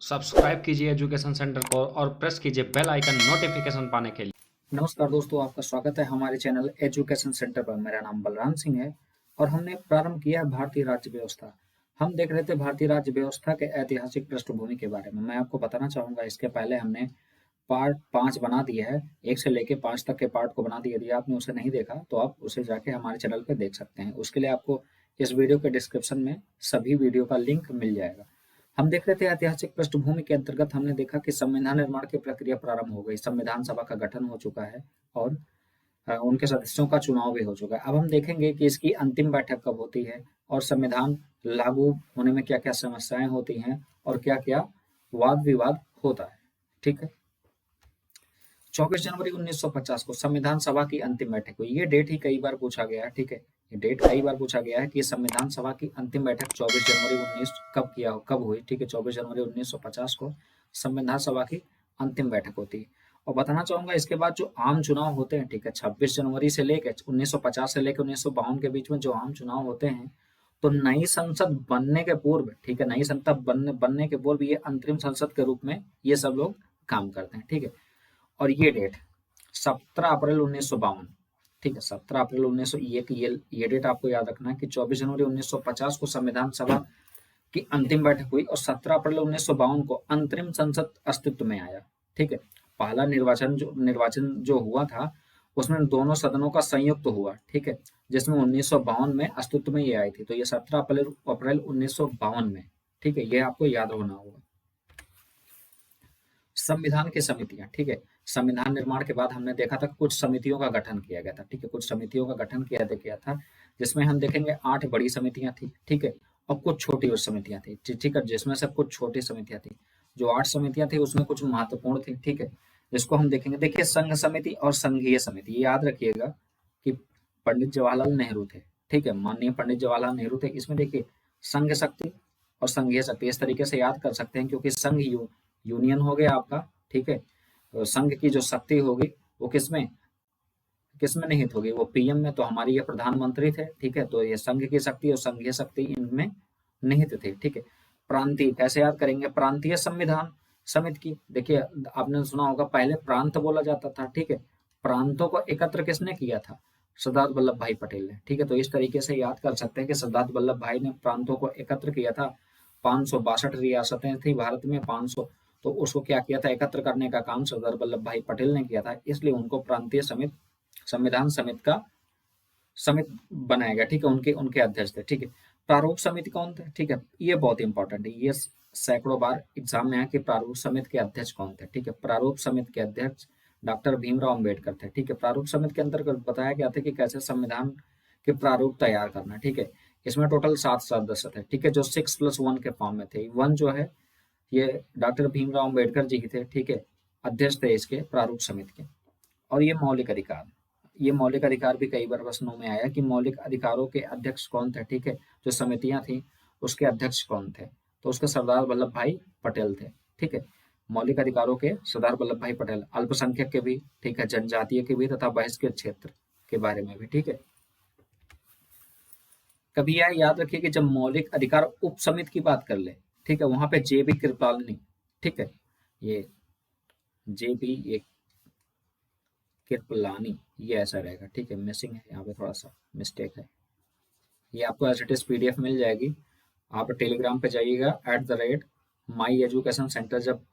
Subscribe कीजिए education centre को और प्रेस कीजिए बेल आइकन नोटिफिकेशन पाने के लिए। नमस्कार दोस्तों, आपका स्वागत है हमारे चैनल एजुकेशन सेंटर पर। मेरा नाम बलराम सिंह है और हमने प्रारंभ किया भारतीय राज्य व्यवस्था। हम देख रहे थे भारतीय राज्य व्यवस्था के ऐतिहासिक पृष्ठभूमि के बारे में। मैं आपको बताना चाहूंगा, इसके पहले हमने पार्ट 5 बना दिया है, 1 से लेके 5 तक के पार्ट को बना दिया। यदि आपने उसे नहीं देखा तो आप उसे जाके हमारे चैनल पर देख सकते हैं। उसके लिए आपको इस वीडियो के डिस्क्रिप्शन में सभी वीडियो का लिंक मिल जाएगा। हम देख रहे थे ऐतिहासिक पृष्ठभूमि के अंतर्गत हमने देखा कि संविधान निर्माण की प्रक्रिया प्रारंभ हो गई, संविधान सभा का गठन हो चुका है और उनके सदस्यों का चुनाव भी हो चुका है। अब हम देखेंगे कि इसकी अंतिम बैठक कब होती है और संविधान लागू होने में क्या क्या समस्याएं होती हैं और क्या क्या वाद विवाद होता है। ठीक है, 24 जनवरी 1950 को संविधान सभा की अंतिम बैठक हुई। ये डेट ही कई बार पूछा गया है। ठीक है, ये डेट कई बार पूछा गया है कि संविधान सभा की अंतिम बैठक 24 जनवरी 19 कब हुई। ठीक है, 24 जनवरी 1950 को संविधान सभा की अंतिम बैठक होती है। और बताना चाहूंगा, इसके बाद जो आम चुनाव होते हैं, ठीक है, 26 जनवरी से लेकर 1950 से लेकर 1952 के बीच में जो आम चुनाव होते हैं, तो नई संसद बनने के पूर्व, ठीक है, नई संसद बनने के पूर्व ये अंतरिम संसद के रूप में ये सब लोग काम करते हैं। ठीक है, और ये डेट 17 अप्रैल 1952, ठीक है, 17 अप्रैल 1901 ये डेट आपको याद रखना है कि 24 जनवरी 1950 को संविधान सभा की अंतिम बैठक हुई और 17 अप्रैल 1952 को अंतरिम संसद अस्तित्व में आया। ठीक है, पहला निर्वाचन जो हुआ था उसमें दोनों सदनों का संयुक्त हुआ। ठीक है, जिसमें 1952 में अस्तित्व में ये आई थी। तो ये 17 अप्रैल 1952 में, ठीक है, ये आपको याद होना होगा। संविधान की समितियां, ठीक है, संविधान निर्माण के बाद हमने देखा था कुछ समितियों का गठन किया गया था। ठीक है, कुछ समितियों का गठन किया गया था जिसमें हम देखेंगे 8 बड़ी समितियां थी। ठीक है, और कुछ छोटी समितियां थी। ठीक है, जिसमें से कुछ छोटी समितियां थी। जो 8 समितियां थी उसमें कुछ महत्वपूर्ण थी। ठीक है, जिसको हम देखेंगे। देखिए, संघ समिति और संघीय समिति, ये याद रखिएगा कि पंडित जवाहरलाल नेहरू थे। ठीक है, माननीय पंडित जवाहरलाल नेहरू थे। इसमें देखिए संघ शक्ति और संघीय शक्ति इस तरीके से याद कर सकते हैं, क्योंकि संघ यूनियन हो गया आपका। ठीक है, तो संघ की जो शक्ति होगी वो किसमें किसमें निहित होगी, वो पीएम में। तो हमारी ये प्रधानमंत्री थे। ठीक है, तो ये संघ की शक्ति और संघीय शक्ति इनमें निहित थे। ठीक है, प्रांतीय कैसे याद करेंगे, प्रांतीय संविधान समिति की। देखिए, आपने सुना होगा पहले प्रांत बोला जाता था। ठीक है, प्रांतों को एकत्र किसने किया था, सरदार वल्लभ भाई पटेल ने। ठीक है, तो इस तरीके से याद कर सकते हैं कि सरदार वल्लभ भाई ने प्रांतों को एकत्र किया था। 562 रियासतें थी भारत में, 500, तो उसको क्या किया था, एकत्र करने का काम सरदार वल्लभ भाई पटेल ने किया था। इसलिए उनको प्रांतीय संविधान समिति का समिति बनाया गया। ठीक है, उनके उनके अध्यक्ष थे। ठीक है, प्रारूप समिति कौन थे, ठीक है, ये बहुत इंपॉर्टेंट है। ये सैकड़ों बार एग्जाम में है कि प्रारूप समिति के अध्यक्ष कौन थे। ठीक है, प्रारूप समिति के अध्यक्ष डॉक्टर भीमराव अम्बेडकर थे। ठीक है, प्रारूप समिति के अंतर्गत बताया गया था कि कैसे संविधान के प्रारूप तैयार करना। ठीक है, इसमें टोटल 7 सदस्य थे। ठीक है, जो 6+1 के फॉर्म में थे। 1 जो है ये डॉक्टर भीमराव अम्बेडकर जी ही थे। ठीक है, अध्यक्ष थे इसके प्रारूप समिति के। और ये मौलिक अधिकार भी कई बार प्रश्नों में आया कि मौलिक अधिकारों के अध्यक्ष कौन थे। ठीक है, जो समितियां थी उसके अध्यक्ष कौन थे, तो उसके सरदार वल्लभ भाई पटेल थे। ठीक है, मौलिक अधिकारों के सरदार वल्लभ भाई पटेल, अल्पसंख्यक के भी, ठीक है, जनजातीय के भी तथा बहिष्कृत क्षेत्र के बारे में भी। ठीक है, कभी यह याद रखिए कि जब मौलिक अधिकार उप समिति की बात कर ले, ठीक है, वहां पे जेबी कृपलानी, ठीक है, ये जेबी ये कृपलानी, ये ऐसा रहेगा। ठीक है, मिसिंग है यहाँ पे, थोड़ा सा मिस्टेक है। ये आपको एज इट इज पीडीएफ मिल जाएगी। आप टेलीग्राम पे जाइएगा, @माई एजुकेशन सेंटर जब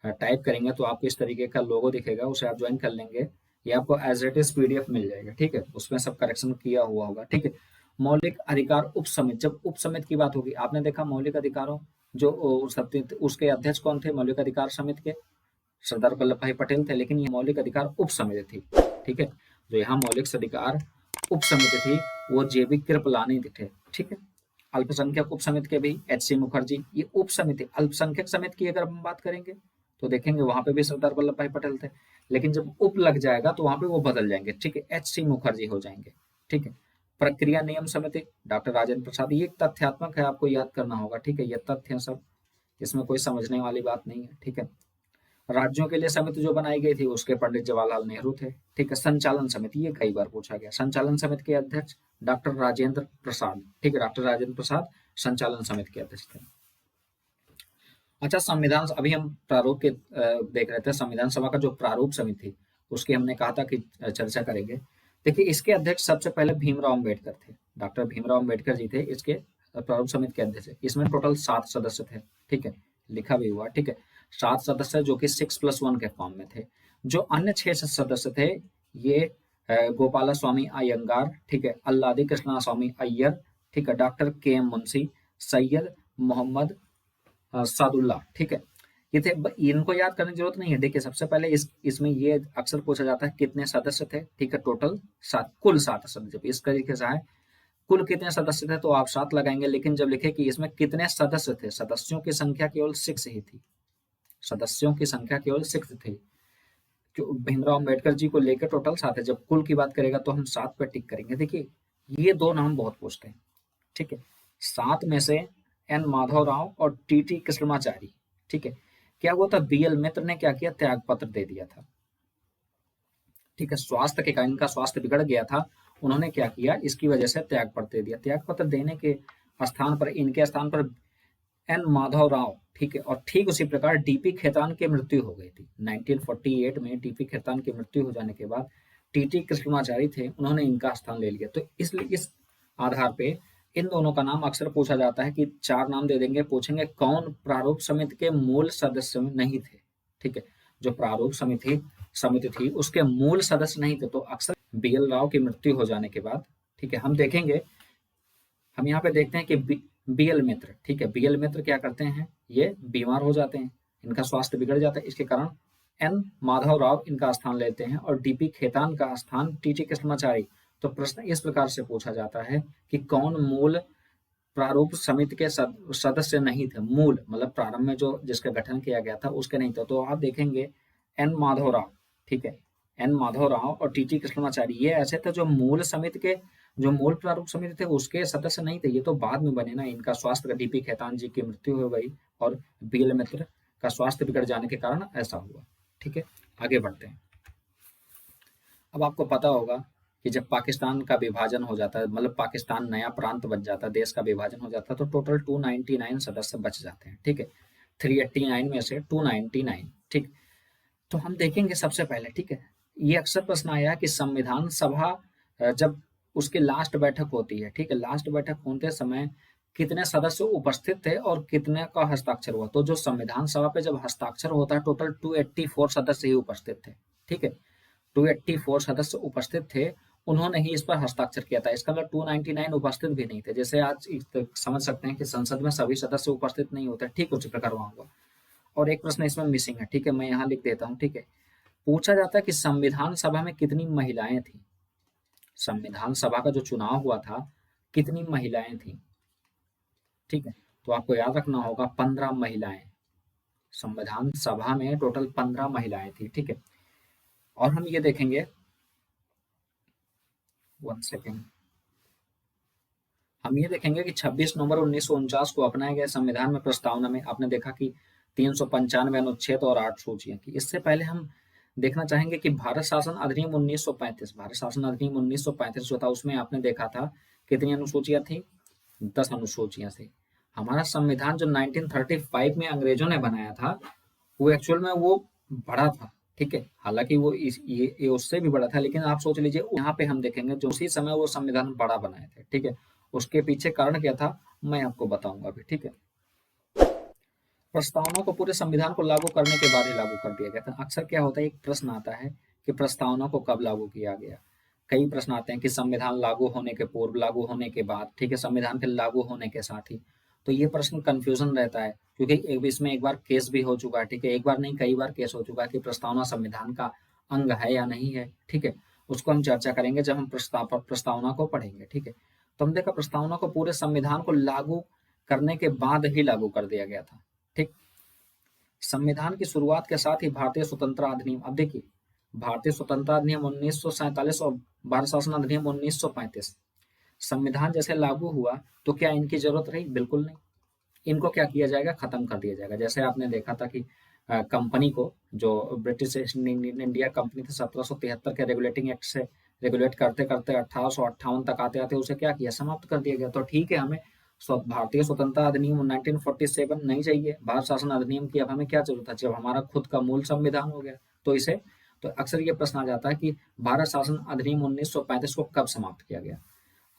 टाइप करेंगे तो आपको इस तरीके का लोगो दिखेगा, उसे आप ज्वाइन कर लेंगे। ये आपको एज इट इज पीडीएफ मिल जाएगा। ठीक है, उसमें सब करेक्शन किया हुआ होगा। ठीक है, मौलिक अधिकार उप समिति, जब उप समिति की बात होगी, आपने देखा मौलिक अधिकारों जो उसके अध्यक्ष कौन थे मौलिक अधिकार समिति के, सरदार वल्लभ भाई पटेल थे। लेकिन ये मौलिक अधिकार उप समिति थी। ठीक है, जो यहाँ मौलिक अधिकार उप समिति थी वो जेबी कृपलानी थे। ठीक है, अल्पसंख्यक उप समिति के भी HC मुखर्जी। ये उप समिति, अल्पसंख्यक समिति की अगर हम बात करेंगे तो देखेंगे वहां पे भी सरदार वल्लभ भाई पटेल थे। लेकिन जब उप लग जाएगा तो वहां पे वो बदल जाएंगे। ठीक है, HC मुखर्जी हो जाएंगे। ठीक है, प्रक्रिया नियम समिति डॉक्टर राजेंद्र प्रसाद। ये तथ्यात्मक है, आपको याद करना होगा। ठीक है, ये तथ्य सब, इसमें कोई समझने वाली बात नहीं है। ठीक है, राज्यों के लिए समिति जो बनाई गई थी उसके पंडित जवाहरलाल नेहरू थे। ठीक है, संचालन समिति, ये कई बार पूछा गया। संचालन समिति के अध्यक्ष डॉक्टर राजेंद्र प्रसाद। ठीक है, डॉक्टर राजेंद्र प्रसाद संचालन समिति के अध्यक्ष थे। अच्छा, संविधान अभी हम प्रारूप के देख रहे थे, संविधान सभा का जो प्रारूप समिति उसकी हमने कहा था कि चर्चा करेंगे। देखिए, इसके अध्यक्ष सबसे पहले भीमराव अम्बेडकर थे, डॉक्टर भीमराव अम्बेडकर जी थे इसके प्रारूप समिति के अध्यक्ष। इसमें टोटल 7 सदस्य थे, ठीक है, लिखा भी हुआ, ठीक है, 7 सदस्य जो कि 6+1 के फॉर्म में थे। जो अन्य 6 सदस्य थे ये गोपाला स्वामी अयंगार, ठीक है, अल्लादी कृष्णा स्वामी अय्यर, ठीक है, डॉक्टर के.एम. मुंशी, सैयद मोहम्मद सादुल्लाह, ठीक है, ये थे। इनको याद करने की जरूरत नहीं है। देखिए, सबसे पहले इसमें ये अक्सर पूछा जाता है कितने सदस्य थे, ठीक है, टोटल 7, कुल 7 सदस्य। जब इस तरीके से है कुल कितने सदस्य थे तो आप 7 लगाएंगे, लेकिन जब लिखे कि इसमें कितने सदस्य थे, सदस्यों की संख्या केवल 6 ही थी, सदस्यों की संख्या केवल 6 थी। जो भीमराव अम्बेडकर जी को लेकर टोटल 7 है। जब कुल की बात करेगा तो हम 7 पे टिक करेंगे। देखिए, ये 2 नाम बहुत पूछते हैं, ठीक है, 7 में से एन माधव राव और टी कृष्णमाचारी, ठीक है। क्या हुआ था, बीएल मित्र ने क्या किया, त्याग पत्र दे दिया था, ठीक है, स्वास्थ्य के कारण इनका स्वास्थ्य बिगड़ गया था, उन्होंने क्या किया, इसकी वजह से त्याग पत्र दे दिया। त्याग पत्र देने के स्थान पर, इनके स्थान पर एन माधव राव, ठीक है, और ठीक उसी प्रकार डीपी खेतान की मृत्यु हो गई थी 1948 में। डीपी खेतान की मृत्यु हो जाने के बाद टी कृष्णमाचारी थे, उन्होंने इनका स्थान ले लिया। तो इसलिए इस आधार पे इन दोनों का नाम अक्सर पूछा जाता है कि 4 नाम दे देंगे, पूछेंगे कौन प्रारूप समिति के मूल सदस्य नहीं थे, ठीक है, जो प्रारूप समिति थी उसके मूल सदस्य नहीं थे। तो अक्सर बीएल राव की मृत्यु हो जाने के बाद, ठीक है, हम देखेंगे, हम यहाँ पे देखते हैं कि बीएल मित्र, ठीक है, बीएल मित्र क्या करते हैं, ये बीमार हो जाते हैं, इनका स्वास्थ्य बिगड़ जाता है, इसके कारण एन माधव राव इनका स्थान लेते हैं और डीपी खेतान का स्थान टी कृष्णमाचारी। तो प्रश्न इस प्रकार से पूछा जाता है कि कौन मूल प्रारूप समिति के सदस्य नहीं थे, मूल मतलब प्रारंभ में जो जिसका गठन किया गया था उसके नहीं थे। तो आप देखेंगे एन माधव राव, ठीक है, एन माधव राव और टी कृष्णमाचारी ये ऐसे थे जो मूल समिति के, जो मूल प्रारूप समिति थे उसके सदस्य नहीं थे। ये तो बाद में बने ना, इनका स्वास्थ्य, डीपी खेतान जी की मृत्यु हो गई और बीएल मित्र का स्वास्थ्य बिगड़ जाने के कारण ऐसा हुआ, ठीक है। आगे बढ़ते हैं। अब आपको पता होगा कि जब पाकिस्तान का विभाजन हो जाता है, मतलब पाकिस्तान नया प्रांत बन जाता है, देश का विभाजन हो जाता है, तो टोटल 299 सदस्य बच जाते हैं, ठीक है, 389 में से 299, ठीक। तो हम देखेंगे सबसे पहले, ठीक है, ये अक्सर प्रश्न आया कि संविधान सभा जब उसकी लास्ट बैठक होती है, ठीक है, लास्ट बैठक होते समय कितने सदस्य उपस्थित थे और कितने का हस्ताक्षर हुआ। तो जो संविधान सभा पे जब हस्ताक्षर होता है टोटल 284 सदस्य ही उपस्थित थे, ठीक है, 284 सदस्य उपस्थित थे, उन्होंने ही इस पर हस्ताक्षर किया था। इसका मतलब 299 उपस्थित भी नहीं थे। जैसे आज समझ सकते हैं कि संसद में सभी सदस्य उपस्थित नहीं होते, ठीक उसी प्रकार वहां हुआ। और एक प्रश्न इसमें मिसिंग है, ठीक है, मैं यहाँ लिख देता हूँ, ठीक है, पूछा जाता है कि संविधान सभा में कितनी महिलाएं थी। संविधान सभा का जो चुनाव हुआ था कितनी महिलाएं थी, ठीक है, तो आपको याद रखना होगा 15 महिलाएं। संविधान सभा में टोटल 15 महिलाएं थी, ठीक है। और हम ये देखेंगे, 1 सेकेंड, हम ये देखेंगे कि 26 नवंबर 1949 को अपनाए गए संविधान में प्रस्तावना में आपने देखा कि 395 अनुच्छेद और 8 सूचियां की। इससे पहले हम देखना चाहेंगे कि भारत शासन अधिनियम 1935, भारत शासन अधिनियम 1935 जो था उसमें आपने देखा था कितनी अनुसूचियां थी, 10 अनुसूचियां थी। हमारा संविधान जो 1935 में अंग्रेजों ने बनाया था वो एक्चुअल में वो बड़ा था, ठीक है, हालांकि वो ये उससे भी बड़ा था, लेकिन आप सोच लीजिए यहाँ पे हम देखेंगे जो उसी समय वो संविधान बड़ा बनाए थे, ठीक है, उसके पीछे कारण क्या था मैं आपको बताऊंगा अभी, ठीक है। प्रस्तावना को पूरे संविधान को लागू करने के बाद ही लागू कर दिया गया था। अक्सर क्या होता है, एक प्रश्न आता है कि प्रस्तावना को कब लागू किया गया। कई प्रश्न आते हैं कि संविधान लागू होने के पूर्व, लागू होने के बाद, ठीक है, संविधान के लागू होने के साथ ही। तो ये प्रश्न कंफ्यूजन रहता है क्योंकि इसमें एक बार केस भी हो चुका है, ठीक है, एक बार नहीं कई बार केस हो चुका है कि प्रस्तावना संविधान का अंग है या नहीं है, ठीक है। उसको हम चर्चा करेंगे जब हम प्रस्तावना को पढ़ेंगे, ठीक है। तो हम देखा प्रस्तावना को पूरे संविधान को लागू करने के बाद ही लागू कर दिया गया था, ठीक। संविधान की शुरुआत के साथ ही भारतीय स्वतंत्रता अधिनियम, अब देखिए भारतीय स्वतंत्रता अधिनियम 1947 और भारत शासन अधिनियम 1935 संविधान जैसे लागू हुआ तो क्या इनकी जरूरत रही, बिल्कुल नहीं। इनको क्या किया जाएगा, खत्म कर दिया जाएगा। जैसे आपने देखा था कि कंपनी को, जो ब्रिटिश इंडिया कंपनी थी 1773 के रेगुलेटिंग एक्ट से रेगुलेट करते करते 1858 तक आते आते उसे क्या किया, समाप्त कर दिया गया। तो ठीक है, हमें भारतीय स्वतंत्रता अधिनियम 1947 नहीं चाहिए, भारत शासन अधिनियम की अब हमें क्या जरूरत है जब हमारा खुद का मूल संविधान हो गया। तो इसे तो अक्सर ये प्रश्न आ जाता है कि भारत शासन अधिनियम 1935 को कब समाप्त किया गया।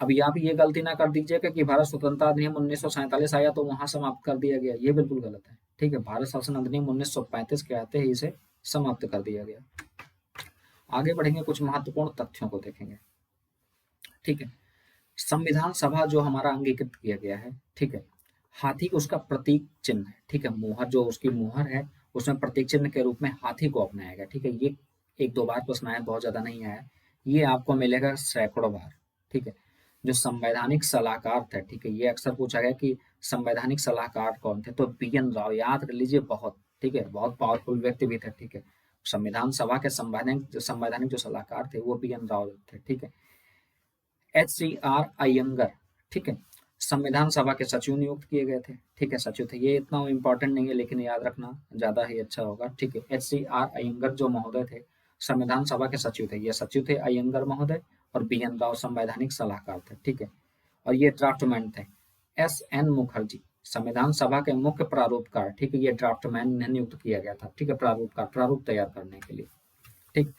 अब यहाँ भी ये गलती ना कर दीजिएगा कि भारत स्वतंत्रता अधिनियम 1947 आया तो वहां समाप्त कर दिया गया, ये बिल्कुल गलत है। ठीक है, भारत शासन अधिनियम 1935 के आते ही इसे समाप्त कर दिया गया। आगे बढ़ेंगे, कुछ महत्वपूर्ण तथ्यों को देखेंगे। ठीक है, संविधान सभा जो हमारा अंगीकृत किया गया है, ठीक है, हाथी उसका प्रतीक चिन्ह है। ठीक है, मुहर जो उसकी मुहर है उसमें प्रतीक चिन्ह के रूप में हाथी को अपनाया गया। ठीक है, ये एक दो बार प्रश्न आया, बहुत ज्यादा नहीं आया, ये आपको मिलेगा सैकड़ों बार। ठीक है, जो संवैधानिक सलाहकार थे, ठीक है, ये अक्सर पूछा गया कि संवैधानिक सलाहकार कौन थे, तो बी.एन. राव, याद कर लीजिए, बहुत, ठीक है, बहुत पावरफुल व्यक्ति भी थे। ठीक है, संविधान सभा के संवैधानिक जो सलाहकार थे वो बी.एन. राव थे। ठीक है, H.C.R. अयंगर, ठीक है, संविधान सभा के सचिव नियुक्त किए गए थे। ठीक है, सचिव थे, ये इतना इम्पोर्टेंट नहीं है लेकिन याद रखना ज्यादा ही अच्छा होगा। ठीक है, H.C.R. अयंगर जो महोदय थे संविधान सभा के सचिव थे, ये सचिव थे अयंगर महोदय, और बी.एन. राव संवैधानिक सलाहकार थे। ठीक है, और ये ड्राफ्टमैन थे S.N. मुखर्जी, संविधान सभा के मुख्य प्रारूपकार। ठीक है, ये ड्राफ्टमैन ने नियुक्त किया गया था। ठीक है, प्रारूपकार, प्रारूप तैयार करने के लिए। ठीक,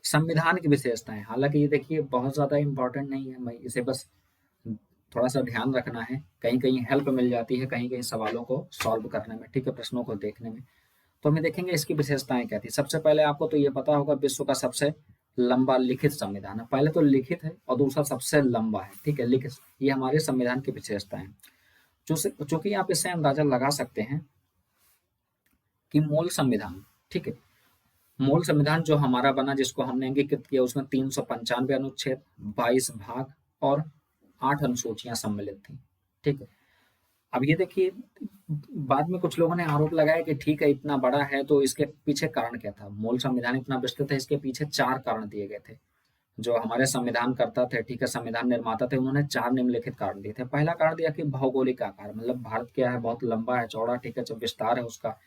संविधान की विशेषताएं, हालांकि ये देखिए बहुत ज्यादा इंपॉर्टेंट नहीं है, मैं इसे बस थोड़ा सा ध्यान रखना है, कहीं कहीं हेल्प मिल जाती है, कहीं कहीं सवालों को सॉल्व करने में। ठीक है, प्रश्नों को देखने में। तो हमें देखेंगे इसकी विशेषताएं क्या थी। सबसे पहले आपको तो ये पता होगा विश्व का सबसे लंबा लिखित संविधान है। पहले तो लिखित है और दूसरा सबसे लंबा है। ठीक है, लिखित, ये हमारे संविधान की विशेषताएं। चूंकि आप इससे अंदाजा लगा सकते हैं कि मूल संविधान, ठीक है, मूल संविधान जो हमारा बना, जिसको हमने अंगीकृत किया, उसमें 395 अनुच्छेद, 22 भाग और 8 अनुसूचियां सम्मिलित थी। ठीक है, अब ये देखिए, बाद में कुछ लोगों ने आरोप लगाया कि ठीक है इतना बड़ा है तो इसके पीछे कारण क्या था। मूल संविधान इतना विस्तृत है, इसके पीछे 4 कारण दिए गए थे। जो हमारे संविधान करता थे, ठीक है, संविधान निर्माता थे, उन्होंने 4 निम्नलिखित कारण दिए थे। पहला कारण दिया कि भौगोलिक आकार, मतलब भारत क्या है, बहुत लंबा है, चौड़ा, ठीक है, जो विस्तार है उसका,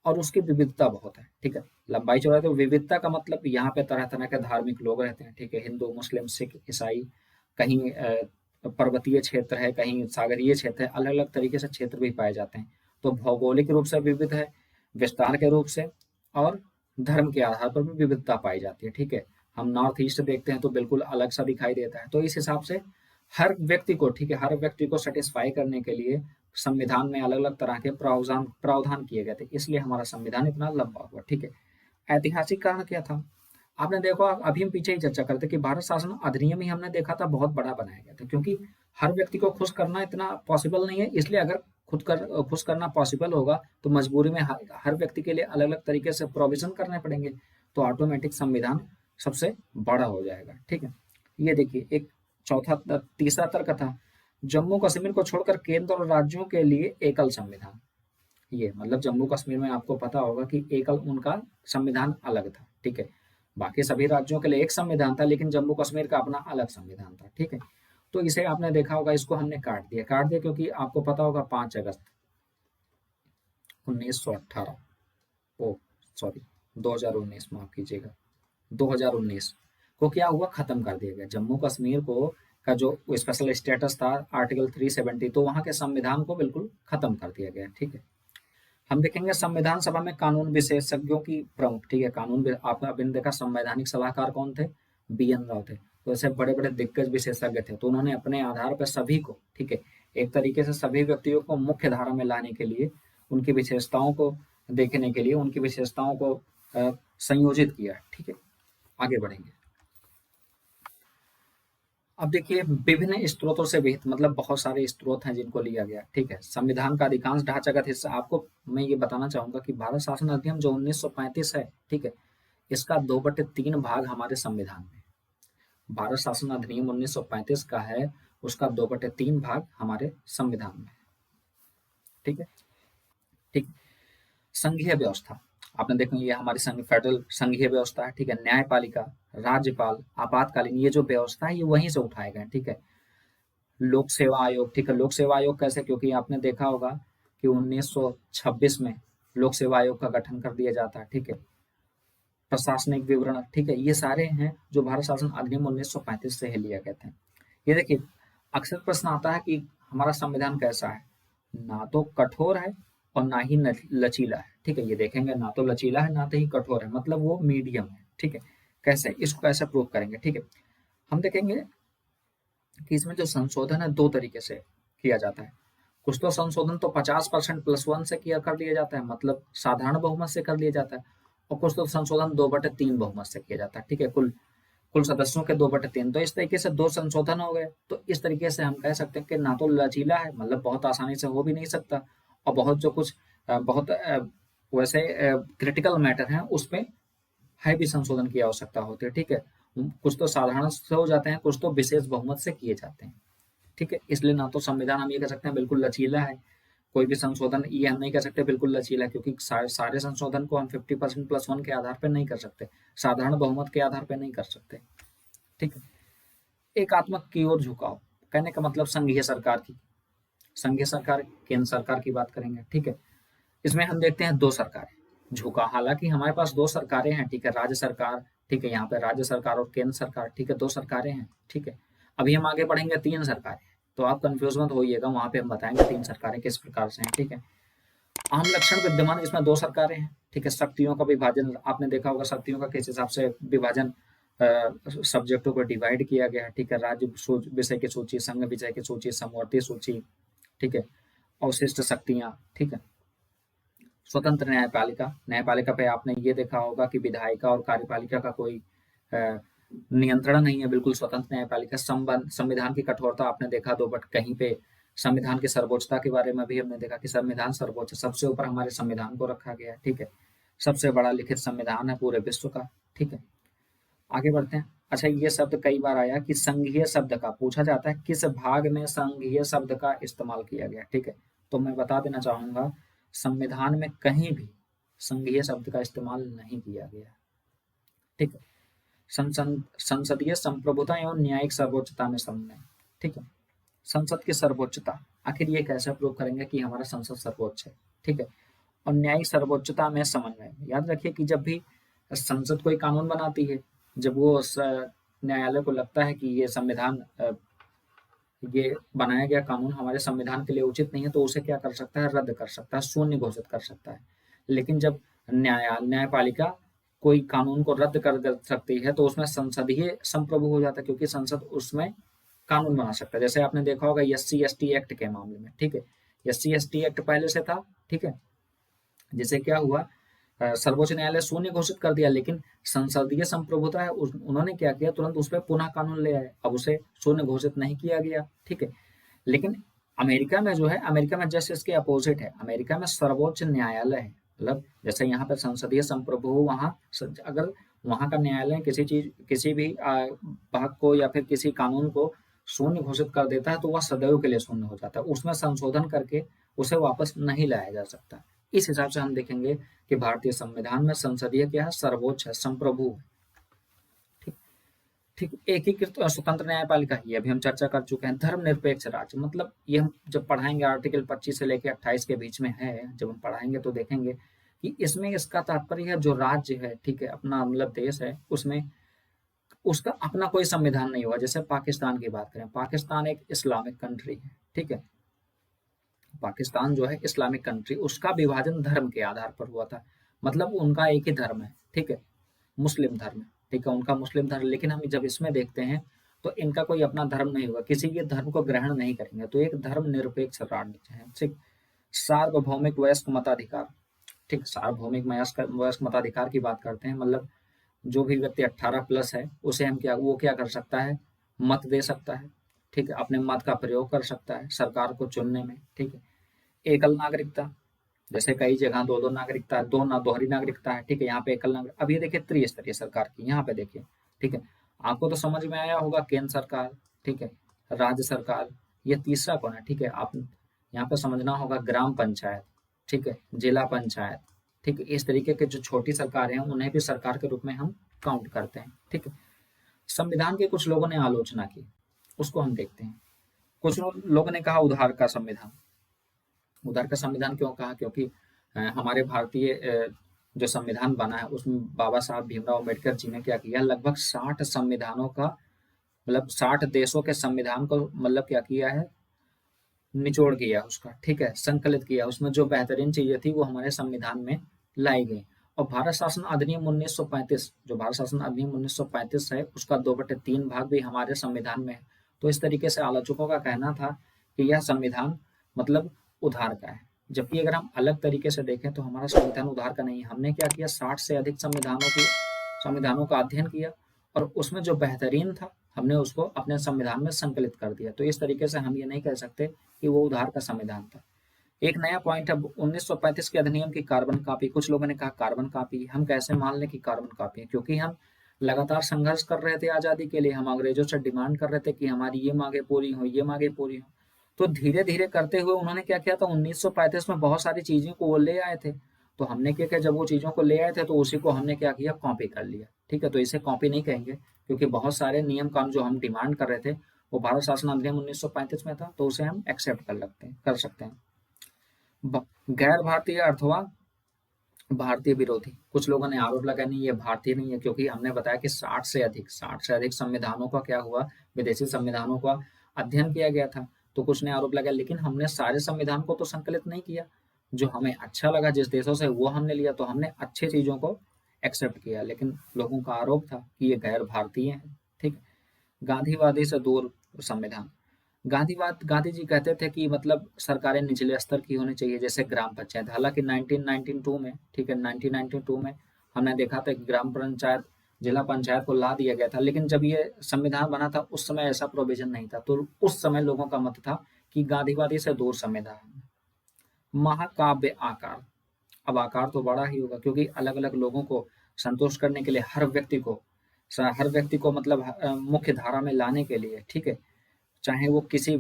और उसकी विविधता बहुत है। ठीक है, लंबाई चौड़ाई, तो विविधता का मतलब यहाँ पे तरह तरह के धार्मिक लोग रहते हैं। ठीक है, हिंदू, मुस्लिम, सिख, ईसाई, कहीं पर्वतीय क्षेत्र है, कहीं सागरीय क्षेत्र है, अलग अलग तरीके से क्षेत्र भी पाए जाते हैं। तो भौगोलिक रूप से विविध है, विस्तार के रूप से, और धर्म के आधार पर भी विविधता पाई जाती है। ठीक है, हम नॉर्थ ईस्ट देखते हैं तो बिल्कुल अलग सा दिखाई देता है। तो इस हिसाब से हर व्यक्ति को, ठीक है, हर व्यक्ति को सेटिस्फाई करने के लिए संविधान में अलग अलग तरह के प्रावधान किए गए थे, इसलिए हमारा संविधान इतना लंबा हुआ। ठीक है, ऐतिहासिक कारण क्या था, आपने देखा, अभी हम पीछे ही चर्चा करते कि भारत शासन अधिनियम ही हमने देखा था बहुत बड़ा बनाया गया था, क्योंकि हर व्यक्ति को खुश करना इतना पॉसिबल नहीं है। इसलिए अगर खुश करना पॉसिबल होगा तो मजबूरी में हर व्यक्ति के लिए अलग अलग तरीके से प्रोविजन करने पड़ेंगे, तो ऑटोमेटिक संविधान सबसे बड़ा हो जाएगा। ठीक है, ये देखिए, एक तीसरा तर्क था, जम्मू कश्मीर को छोड़कर केंद्र और राज्यों के लिए एकल संविधान। ये मतलब जम्मू कश्मीर में आपको पता होगा कि एकल उनका संविधान अलग था। ठीक है, बाकी सभी राज्यों के लिए एक संविधान था, लेकिन जम्मू कश्मीर का अपना अलग संविधान था। ठीक है, तो इसे आपने देखा होगा, इसको हमने काट दिया क्योंकि आपको पता होगा 5 अगस्त 1918, ओ सॉरी 2019, माफ कीजिएगा, 2019 को क्या हुआ, खत्म कर दिया गया जम्मू कश्मीर को, का जो स्पेशल स्टेटस था आर्टिकल 370, तो वहां के संविधान को बिल्कुल खत्म कर दिया गया। ठीक है, हम देखेंगे संविधान सभा में कानून विशेषज्ञों की प्रमुख, ठीक है, आपने अभी देखा संवैधानिक सलाहकार कौन थे, बी.एन. राव थे। तो ऐसे बड़े बड़े दिग्गज विशेषज्ञ थे, तो उन्होंने अपने आधार पर सभी को, ठीक है, एक तरीके से सभी व्यक्तियों को मुख्य धारा में लाने के लिए, उनकी विशेषताओं को देखने के लिए, उनकी विशेषताओं को संयोजित किया। ठीक है, आगे बढ़ेंगे। अब देखिए, विभिन्न स्रोतों से विहित, मतलब बहुत सारे स्रोत हैं जिनको लिया गया। ठीक है, संविधान का अधिकांश ढांचागत हिस्सा, आपको मैं ये बताना चाहूंगा कि भारत शासन अधिनियम जो 1935 है, ठीक है, इसका 2/3 भाग हमारे संविधान में, भारत शासन अधिनियम 1935 का है, उसका 2/3 भाग हमारे संविधान में। ठीक है, ठीक, संघीय व्यवस्था, आपने देखा ये हमारी फेडरल संघीय व्यवस्था है। ठीक है, न्यायपालिका, राज्यपाल, आपातकालीन, ये जो व्यवस्था है ये वहीं से उठाए गए। ठीक है, लोक सेवा आयोग, ठीक है, लोक सेवा आयोग कैसे, क्योंकि आपने देखा होगा कि 1926 में लोक सेवा आयोग का गठन कर दिया जाता है। ठीक है, प्रशासनिक विवरण, ठीक है, ये सारे हैं जो भारत शासन अधिनियम 1935 से ही लिया गए थे। ये देखिए, अक्सर प्रश्न आता है कि हमारा संविधान कैसा है, ना तो कठोर है और ना ही लचीला है, ठीक है। ये देखेंगे ना तो लचीला है ना तो ही कठोर है, मतलब वो मीडियम है, ठीक है। कैसे, इसको कैसे प्रूव करेंगे, ठीक है। हम देखेंगे कि इसमें जो संशोधन है दो तरीके से किया जाता है। कुछ तो संशोधन तो 50% +1 से किया कर लिया जाता है, मतलब साधारण बहुमत से कर लिया जाता है, और कुछ तो संशोधन 2/3 बहुमत से किया जाता है, ठीक है। कुल कुल सदस्यों के 2/3, तो इस तरीके से दो संशोधन हो गए। तो इस तरीके से हम कह सकते हैं कि ना तो लचीला है, मतलब बहुत आसानी से हो भी नहीं सकता, और बहुत जो कुछ बहुत वैसे क्रिटिकल मैटर हैं उस पे हैवी संशोधन की आवश्यकता होती है, ठीक है। कुछ तो साधारण से हो जाते हैं, कुछ तो विशेष बहुमत से किए जाते हैं, ठीक है। इसलिए ना तो संविधान हम ये कह सकते हैं बिल्कुल लचीला है, कोई भी संशोधन ये हम नहीं कह सकते बिल्कुल लचीला है, क्योंकि सारे संशोधन को हम 50% +1 के आधार पर नहीं कर सकते, साधारण बहुमत के आधार पर नहीं कर सकते, ठीक है। एकात्मक की ओर झुकाव, कहने का मतलब संघीय सरकार की, संघीय सरकार केंद्र सरकार की बात करेंगे, ठीक है। इसमें हम देखते हैं दो सरकारें, झुका, हालांकि हमारे पास दो सरकारें हैं, ठीक है, राज्य सरकार, ठीक है, यहाँ पे राज्य सरकार और केंद्र सरकार, ठीक है, दो सरकारें हैं, ठीक है। अभी हम आगे बढ़ेंगे, तीन सरकारें, तो आप कंफ्यूज मत होइएगा, वहां पे हम बताएंगे तीन सरकारें किस प्रकार से हैं, ठीक है। आम लक्षण विद्यमान, इसमें दो सरकारें हैं, ठीक है। शक्तियों का विभाजन आपने देखा होगा, शक्तियों का किस हिसाब से विभाजन सब्जेक्टों को डिवाइड किया गया है, ठीक है। राज्य विषय की सूची, संघ विषय की सूची, समवर्ती सूची, ठीक है, अवशिष्ट शक्तियां, ठीक है। स्वतंत्र न्यायपालिका, न्यायपालिका पे आपने ये देखा होगा कि विधायिका और कार्यपालिका का कोई नियंत्रण नहीं है, बिल्कुल स्वतंत्र न्यायपालिका। संविधान की कठोरता आपने देखा दो, बट कहीं पे संविधान की सर्वोच्चता के बारे में भी हमने देखा कि संविधान सर्वोच्च, सबसे ऊपर हमारे संविधान को रखा गया है, ठीक है। सबसे बड़ा लिखित संविधान है पूरे विश्व का, ठीक है। आगे बढ़ते हैं। अच्छा, ये शब्द कई बार आया कि संघीय शब्द का, पूछा जाता है किस भाग में संघीय शब्द का इस्तेमाल किया गया, ठीक है। तो मैं बता देना चाहूंगा, संविधान में कहीं भी संघीय शब्द का इस्तेमाल नहीं किया गया, ठीक है। संसदीय संप्रभुता एवं न्यायिक सर्वोच्चता में समन्वय, ठीक है। संसद की सर्वोच्चता, आखिर ये कैसे प्रूव करेंगे कि हमारा संसद सर्वोच्च है, ठीक है। और न्यायिक सर्वोच्चता में समन्वय, याद रखिए कि जब भी संसद कोई कानून बनाती है, जब वो न्यायालय को लगता है कि ये संविधान ये बनाया गया कानून हमारे संविधान के लिए उचित नहीं है, तो उसे क्या कर सकता है, रद्द कर सकता है, शून्य घोषित कर सकता है। लेकिन जब न्यायपालिका कोई कानून को रद्द कर सकती है, तो उसमें संसदीय संप्रभु हो जाता है, क्योंकि संसद उसमें कानून बना सकता है। जैसे आपने देखा होगा SC/ST एक्ट के मामले में, ठीक है। SC/ST एक्ट पहले से था, ठीक है। जिससे क्या हुआ, सर्वोच्च न्यायालय शून्य घोषित कर दिया, लेकिन संसदीय संप्रभुता है, उन्होंने क्या किया, तुरंत उस पर पुनः कानून ले आए, अब उसे शून्य घोषित नहीं किया गया, ठीक है। लेकिन अमेरिका में जो है, अमेरिका में जस्ट इसके अपोजिट है, अमेरिका में सर्वोच्च न्यायालय है, मतलब जैसे यहाँ पर संसदीय संप्रभु, वहाँ अगर वहाँ का न्यायालय किसी भी भाग को या फिर किसी कानून को शून्य घोषित कर देता है, तो वह सदैव के लिए शून्य हो जाता है, उसमें संशोधन करके उसे वापस नहीं लाया जा सकता। इस हिसाब से हम देखेंगे कि भारतीय संविधान में संसदीय क्या है, सर्वोच्च है, संप्रभु है, ठीक। ठीक, एकीकृत और स्वतंत्र न्यायपालिका, ये अभी हम चर्चा कर चुके हैं। धर्मनिरपेक्ष राज्य, मतलब ये हम जब पढ़ाएंगे आर्टिकल 25 से लेकर 28 के बीच में है, जब हम पढ़ाएंगे तो देखेंगे कि इसमें इसका तात्पर्य है जो राज्य है, ठीक है, अपना मतलब देश है, उसमें उसका अपना कोई संविधान नहीं हुआ। जैसे पाकिस्तान की बात करें, पाकिस्तान एक इस्लामिक कंट्री है, ठीक है। पाकिस्तान जो है इस्लामिक कंट्री, उसका विभाजन धर्म के आधार पर हुआ था, मतलब उनका एक ही धर्म है, ठीक है, मुस्लिम धर्म, ठीक है, उनका मुस्लिम धर्म। लेकिन हम जब इसमें देखते हैं तो इनका कोई अपना धर्म नहीं हुआ, किसी के धर्म को ग्रहण नहीं करेंगे, तो एक धर्म निरपेक्ष राज्य है, ठीक। सार्वभौमिक वयस्क मताधिकार, ठीक, सार्वभौमिक वयस्क मताधिकार की बात करते हैं, मतलब जो भी व्यक्ति 18+ है, उसे हम वो क्या कर सकता है, मत दे सकता है, ठीक है, अपने मत का प्रयोग कर सकता है सरकार को चुनने में, ठीक है। एकल नागरिकता, जैसे कई जगह दो नागरिकता है, दोहरी नागरिकता है, ठीक है, यहाँ पे एकल नागरिक। अब ये देखिए त्रिस्तरीय सरकार की, यहाँ पे देखिए, ठीक है, आपको तो समझ में आया होगा, केंद्र सरकार, ठीक है, राज्य सरकार, ये तीसरा कौन है, ठीक है, आप यहाँ पे समझना होगा ग्राम पंचायत, ठीक है, जिला पंचायत, ठीक है। इस तरीके के जो छोटी सरकारें हैं उन्हें भी सरकार के रूप में हम काउंट करते हैं, ठीक है। संविधान की कुछ लोगों ने आलोचना की, उसको हम देखते हैं। कुछ लोगों ने कहा उधार का संविधान, उधार का संविधान क्यों कहा, क्योंकि हमारे भारतीय जो संविधान बना है उसमें बाबा साहब भीमराव अम्बेडकर जी ने क्या किया, लगभग 60 संविधानों का, मतलब 60 देशों के संविधान को मतलब क्या किया है, निचोड़ किया उसका, ठीक है, संकलित किया, उसमें जो बेहतरीन चीजें थी वो हमारे संविधान में लाई गई। और भारत शासन अधिनियम 1935, जो भारत शासन अधिनियम 1935 है, उसका 2/3 भाग भी हमारे संविधान में है। तो इस तरीके से आलोचकों का कहना था कि यह संविधान मतलब उधार का है, जबकि अगर हम अलग तरीके से देखें तो हमारा संविधान उधार का नहीं है। हमने क्या किया, 60 से अधिक संविधानों का अध्ययन किया और उसमें जो बेहतरीन था हमने उसको अपने संविधान में संकलित कर दिया। तो इस तरीके से हम ये नहीं कह सकते कि वो उधार का संविधान था। एक नया पॉइंट है 1935 के अधिनियम की कार्बन कॉपी। कुछ लोगों ने कहा कार्बन कॉपी, हम कैसे मान लें कि कार्बन कॉपी है, क्योंकि हम लगातार संघर्ष कर रहे थे आज़ादी के लिए। हम अंग्रेजों से डिमांड कर रहे थे कि हमारी ये मांगे पूरी हो, ये मांगे पूरी हो। तो धीरे धीरे करते हुए उन्होंने क्या किया था, 1935 में बहुत सारी चीजें को वो ले आए थे। तो हमने क्या किया, जब वो चीजों को ले आए थे तो उसी को हमने क्या किया, कॉपी कर लिया, ठीक है। तो इसे कॉपी नहीं कहेंगे, क्योंकि बहुत सारे नियम कानून जो हम डिमांड कर रहे थे वो भारत शासन अधिनियम 1935 में था, तो उसे हम एक्सेप्ट कर सकते हैं। गैर भारतीय अथवा भारतीय विरोधी, कुछ लोगों ने आरोप लगाया नहीं ये भारतीय नहीं है, क्योंकि हमने बताया कि 60 से अधिक संविधानों का क्या हुआ, विदेशी संविधानों का अध्ययन किया गया था। तो कुछ ने आरोप लगाया, लेकिन हमने सारे संविधान को तो संकलित नहीं किया। जो हमें अच्छा लगा जिस देशों से वो हमने लिया, तो हमने अच्छी चीजों को एक्सेप्ट किया। लेकिन लोगों का आरोप था कि ये गैर भारतीय है, ठीक। गांधीवादी से दूर संविधान। गांधी जी कहते थे कि मतलब सरकारें निचले स्तर की होनी चाहिए, जैसे ग्राम पंचायत। हालांकि 1992 में, ठीक है, 1992 में हमने देखा था कि ग्राम पंचायत, जिला पंचायत को ला दिया गया था। लेकिन जब ये संविधान बना था उस समय ऐसा प्रोविजन नहीं था। तो उस समय लोगों का मत था कि गांधीवादी से दूर संविधान। महाकाव्य आकार, अब आकार तो बड़ा ही होगा, क्योंकि अलग अलग लोगों को संतुष्ट करने के लिए, हर व्यक्ति को मतलब मुख्य धारा में लाने के लिए, ठीक है, चाहे वो किसी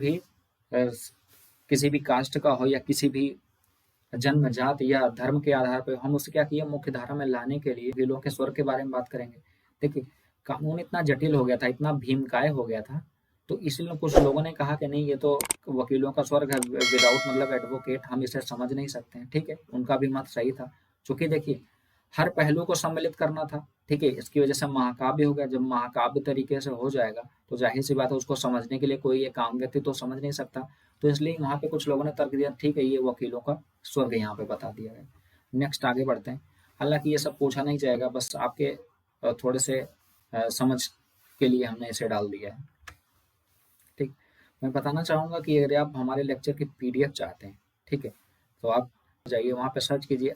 भी कास्ट का हो या किसी भी जन्म जात या धर्म के आधार पर, हम उसे क्या किया, मुख्य धारा में लाने के लिए वकीलों के स्वर के बारे में बात करेंगे। देखिए, कानून इतना जटिल हो गया था, इतना भीमकाय हो गया था, तो इसलिए कुछ लोगों ने कहा कि नहीं, ये तो वकीलों का स्वर्ग है, विदाउट मतलब एडवोकेट हम इसे समझ नहीं सकते हैं, ठीक है। उनका भी मत सही था, क्योंकि देखिए हर पहलू को सम्मिलित करना था, ठीक है। इसकी वजह से महाकाव्य हो गया। जब महाकाव्य तरीके से हो जाएगा तो जाहिर सी बात है उसको समझने के लिए कोई एक आम व्यक्ति तो समझ नहीं सकता। तो इसलिए वहां पे कुछ लोगों ने तर्क दिया, ठीक है, ये वकीलों का स्वर्ग यहाँ पे बता दिया गया। नेक्स्ट आगे बढ़ते हैं। हालांकि ये सब पूछा नहीं जाएगा, बस आपके थोड़े से समझ के लिए हमने इसे डाल दिया है, ठीक। मैं बताना चाहूंगा कि अगर आप हमारे लेक्चर की पीडीएफ चाहते हैं, ठीक है, तो आप जाइए वहाँ पे सर्च कीजिए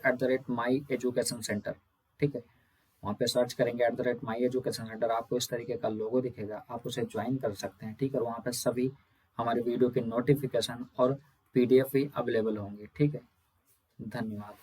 @माई एजुकेशन सेंटर, ठीक है। वहाँ पे सर्च करेंगे @माई एजुकेशन सेंटर, आपको इस तरीके का लोगो दिखेगा, आप उसे ज्वाइन कर सकते हैं, ठीक है। और वहाँ पे सभी हमारे वीडियो के नोटिफिकेशन और पीडीएफ भी अवेलेबल होंगे, ठीक है। धन्यवाद।